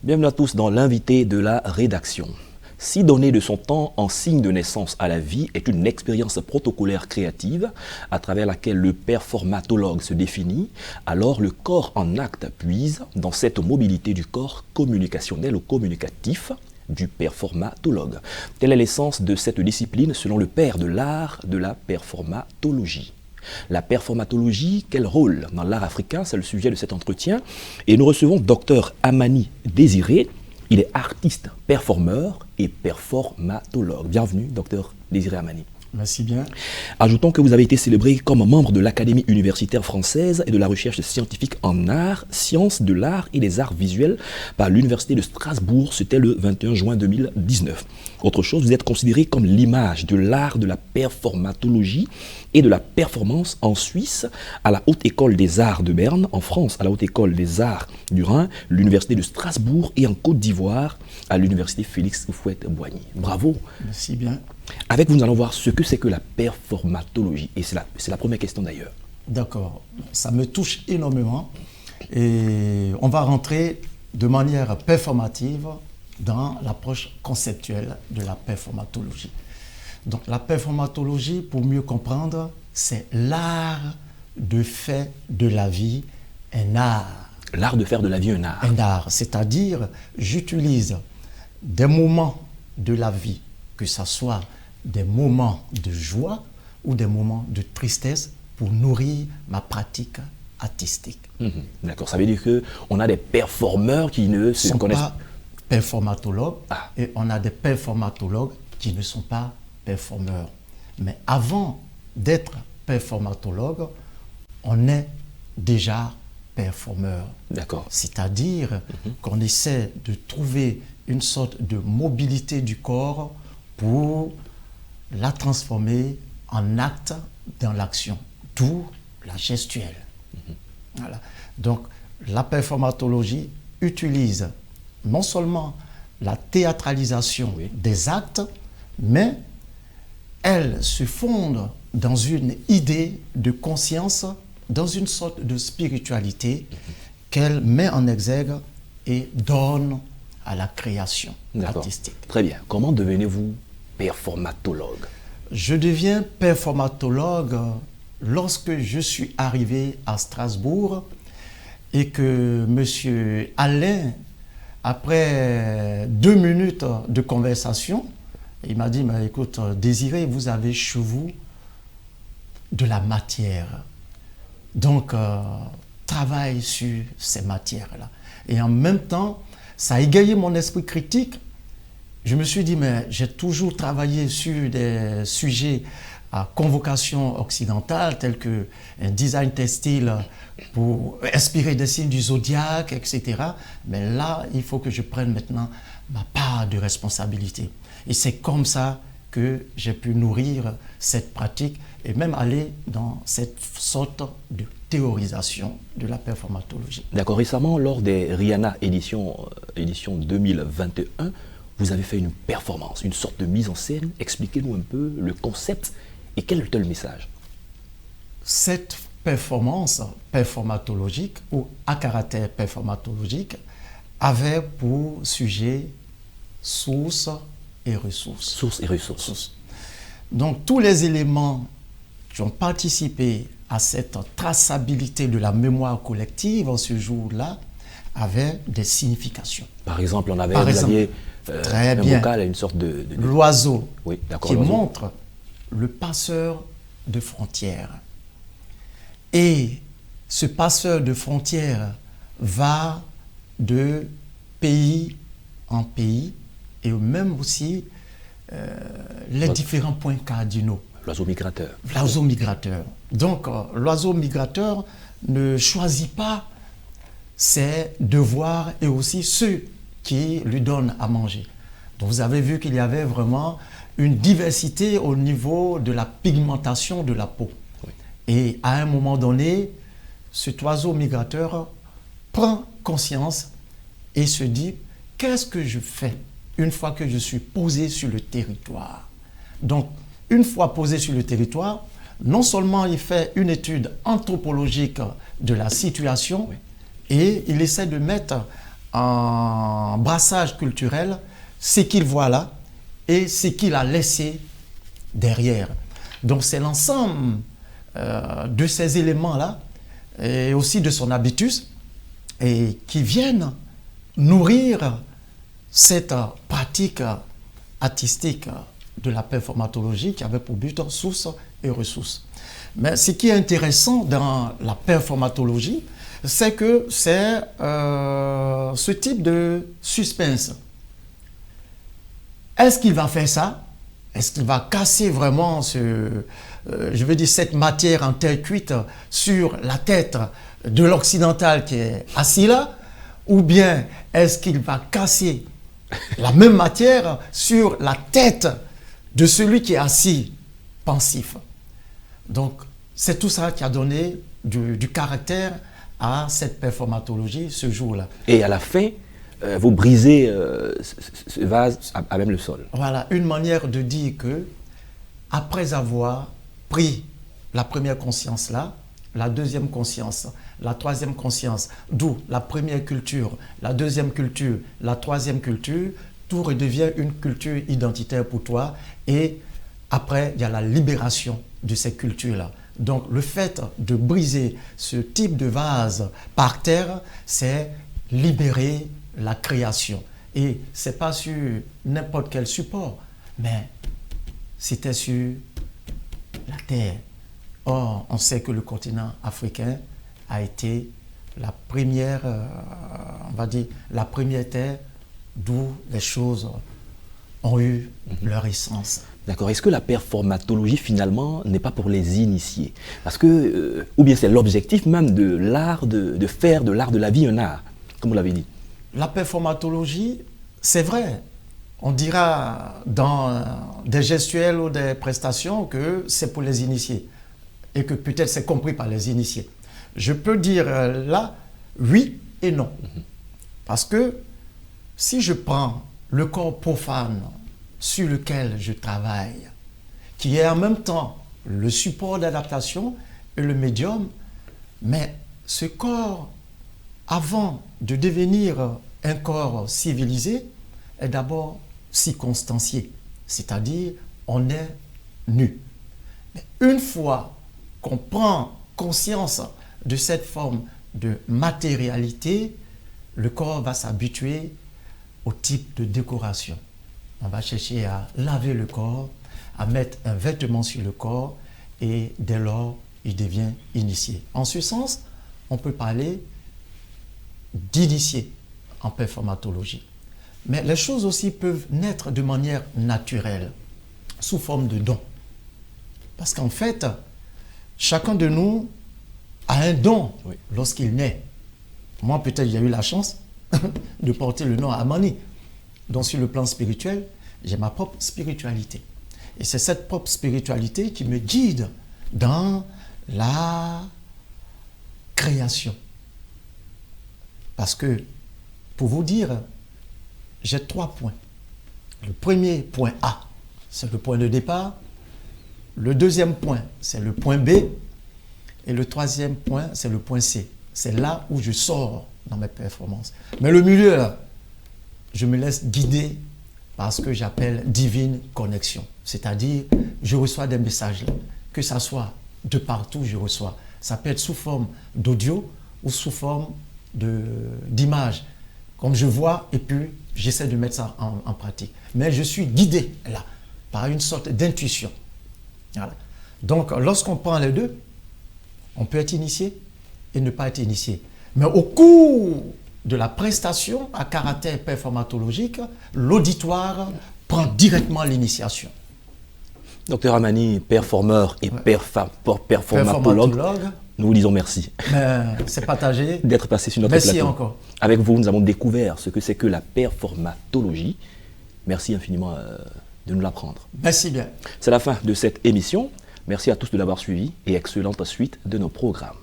Bienvenue à tous dans l'invité de la rédaction. Si donner de son temps en signe de naissance à la vie est une expérience protocolaire créative à travers laquelle le performatologue se définit, alors le corps en acte puise dans cette mobilité du corps communicationnel ou communicatif du performatologue. Telle est l'essence de cette discipline selon le père de l'art de la performatologie. La performatologie, quel rôle dans l'art africain? C'est le sujet de cet entretien. Et nous recevons Dr Amani Désiré. Il est artiste, performeur et performatologue. Bienvenue, Dr Désiré Amani. Merci bien. Ajoutons que vous avez été célébré comme membre de l'Académie universitaire française et de la recherche scientifique en art, sciences de l'art et des arts visuels par l'Université de Strasbourg. C'était le 21 juin 2019. Autre chose, vous êtes considéré comme l'image de l'art de la performatologie et de la performance en Suisse, à la Haute École des Arts de Berne, en France, à la Haute École des Arts du Rhin, l'Université de Strasbourg et en Côte d'Ivoire, à l'Université Félix Houphouët-Boigny. Bravo. Merci bien. Avec vous, nous allons voir ce que c'est que la performatologie. Et c'est la première question d'ailleurs. D'accord. Ça me touche énormément. Et on va rentrer de manière performative dans l'approche conceptuelle de la performatologie. Donc la performatologie, pour mieux comprendre, c'est l'art de faire de la vie un art. L'art de faire de la vie un art. Un art, c'est-à-dire j'utilise des moments de la vie, que ce soit des moments de joie ou des moments de tristesse pour nourrir ma pratique artistique. D'accord, ça veut dire qu'on a des performeurs qui ne se connaissent pas. Performatologues et on a des performatologues qui ne sont pas performeurs. Mais avant d'être performatologue, on est déjà performeur. D'accord. C'est-à-dire qu'on essaie de trouver une sorte de mobilité du corps pour la transformer en acte dans l'action, d'où la gestuelle. Voilà. Donc la performatologie utilise non seulement la théâtralisation des actes, mais elle se fonde dans une idée de conscience, dans une sorte de spiritualité qu'elle met en exergue et donne à la création artistique. Très bien. Comment devenez-vous performatologue? Je deviens performatologue lorsque je suis arrivé à Strasbourg et que M. Alain, après 2 minutes de conversation, il m'a dit, mais écoute, Désiré, vous avez chez vous de la matière. Donc, travaille sur ces matières-là. Et en même temps, ça a égayé mon esprit critique. Je me suis dit, mais j'ai toujours travaillé sur des sujets à convocation occidentale, tels que un design textile pour inspirer des signes du zodiaque, etc. Mais là, il faut que je prenne maintenant ma part de responsabilité. Et c'est comme ça que j'ai pu nourrir cette pratique et même aller dans cette sorte de théorisation de la performatologie. D'accord. Récemment, lors des Rihanna édition 2021, vous avez fait une performance, une sorte de mise en scène. Expliquez-nous un peu le concept et quel était le message. Cette performance performatologique ou à caractère performatologique avait pour sujet source et ressources. Source et ressources. Donc tous les éléments qui ont participé à cette traçabilité de la mémoire collective en ce jour-là avaient des significations. Par exemple, vous aviez un vocal à une sorte de... L'oiseau, oui, qui montre le passeur de frontières. Et ce passeur de frontières va de pays en pays et même aussi les différents points cardinaux. L'oiseau migrateur. L'oiseau migrateur. Donc, l'oiseau migrateur ne choisit pas ses devoirs et aussi ceux qui lui donnent à manger. Donc, vous avez vu qu'il y avait vraiment une diversité au niveau de la pigmentation de la peau. Oui. Et à un moment donné, cet oiseau migrateur prend conscience et se dit, qu'est-ce que je fais une fois que je suis posé sur le territoire? Donc, une fois posé sur le territoire, non seulement il fait une étude anthropologique de la situation, et il essaie de mettre en brassage culturel ce qu'il voit là et ce qu'il a laissé derrière. Donc c'est l'ensemble de ces éléments-là et aussi de son habitus et qui viennent nourrir cette pratique artistique de la performatologie qui avait pour but source et ressources. Mais ce qui est intéressant dans la performatologie, c'est que c'est ce type de suspense. Est-ce qu'il va faire ça? Est-ce qu'il va casser vraiment cette matière en terre cuite sur la tête de l'occidental qui est assis là? Ou bien est-ce qu'il va casser la même matière sur la tête de celui qui est assis pensif? Donc, c'est tout ça qui a donné du caractère à cette performatologie ce jour-là. Et à la fin, vous brisez ce vase à même le sol. Voilà, une manière de dire que, après avoir pris la première conscience là, la deuxième conscience, la troisième conscience, d'où la première culture, la deuxième culture, la troisième culture, tout redevient une culture identitaire pour toi. Et après, il y a la libération de ces cultures-là. Donc, le fait de briser ce type de vase par terre, c'est libérer la création. Et ce n'est pas sur n'importe quel support, mais c'était sur la terre. Or, on sait que le continent africain a été la première, on va dire, la première terre d'où les choses ont eu leur essence. D'accord. Est-ce que la performatologie, finalement, n'est pas pour les initiés? Parce que, ou bien c'est l'objectif même de l'art, de faire de l'art de la vie un art, comme vous l'avez dit. La performatologie, c'est vrai. On dira dans des gestuels ou des prestations que c'est pour les initiés et que peut-être c'est compris par les initiés. Je peux dire là, oui et non. Parce que si je prends le corps profane sur lequel je travaille, qui est en même temps le support d'adaptation et le médium, mais ce corps, avant de devenir un corps civilisé, est d'abord circonstancié, c'est-à-dire on est nu. Mais une fois qu'on prend conscience de cette forme de matérialité, le corps va s'habituer au type de décoration. On va chercher à laver le corps, à mettre un vêtement sur le corps et dès lors, il devient initié. En ce sens, on peut parler d'initié en performatologie. Mais les choses aussi peuvent naître de manière naturelle, sous forme de don. Parce qu'en fait, chacun de nous a un don lorsqu'il naît. Moi, peut-être, j'ai eu la chance de porter le nom Amani. Donc, sur le plan spirituel, j'ai ma propre spiritualité. Et c'est cette propre spiritualité qui me guide dans la création. Parce que, pour vous dire, j'ai 3 points. Le premier point A, c'est le point de départ. Le deuxième point, c'est le point B. Et le troisième point, c'est le point C. C'est là où je sors dans mes performances. Mais le milieu, là, je me laisse guider par ce que j'appelle divine connexion. C'est-à-dire, je reçois des messages là, que ça soit de partout, je reçois. Ça peut être sous forme d'audio ou sous forme d'image. Comme je vois et puis j'essaie de mettre ça en pratique. Mais je suis guidé là par une sorte d'intuition. Voilà. Donc, lorsqu'on prend les deux, on peut être initié et ne pas être initié. Mais au cours de la prestation à caractère performatologique, l'auditoire prend directement l'initiation. Docteur Amani, performeur et performatologue, nous vous disons merci. C'est partagé. D'être passé sur notre plateau. Merci encore. Avec vous, nous avons découvert ce que c'est que la performatologie. Merci infiniment de nous l'apprendre. Merci bien. C'est la fin de cette émission. Merci à tous de l'avoir suivi et excellente suite de nos programmes.